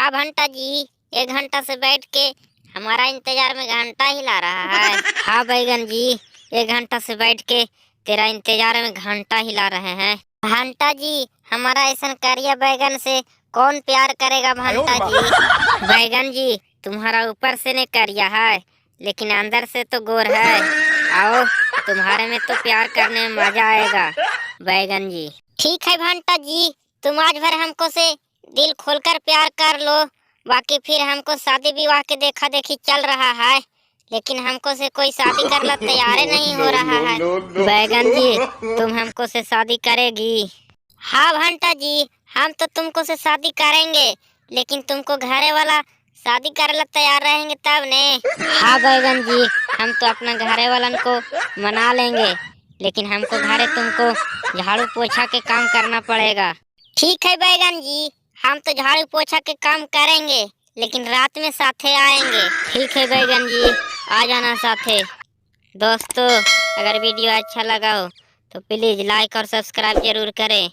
हाँ भंटा जी, 1 घंटा से बैठ के हमारा इंतजार में घंटा हिला रहा है। हाँ बैगन जी, 1 घंटा से बैठ के तेरा इंतजार में घंटा हिला रहे हैं। भंटा जी, हमारा ऐसा करिया बैगन से कौन प्यार करेगा भंटा जी। बैगन जी, तुम्हारा ऊपर से नहीं करिया है लेकिन अंदर से तो गोर है। आओ, तुम्हारे में तो प्यार करने में मजा आएगा बैगन जी। ठीक है भंटा जी, तुम आज भर हमको से दिल खोलकर प्यार कर लो, बाकी फिर हमको शादी विवाह के देखा देखी चल रहा है, लेकिन हमको से कोई शादी करना तैयार नहीं हो रहा है। बैगन जी, तुम हमको से शादी करेगी? हाँ भंटा जी, हम तो तुमको से शादी करेंगे, लेकिन तुमको घरे वाला शादी करला तैयार रहेंगे तब ने। हाँ बैगन जी, हम तो अपना घरे वालन को मना लेंगे, लेकिन हमको घरे तुमको झाड़ू पोछा के काम करना पड़ेगा। ठीक है बैगन जी, हम तो झाड़ू पोछा के काम करेंगे, लेकिन रात में साथे आएंगे। ठीक है बैगन जी, आ जाना साथे। दोस्तों, अगर वीडियो अच्छा लगा हो तो प्लीज़ लाइक और सब्सक्राइब जरूर करें।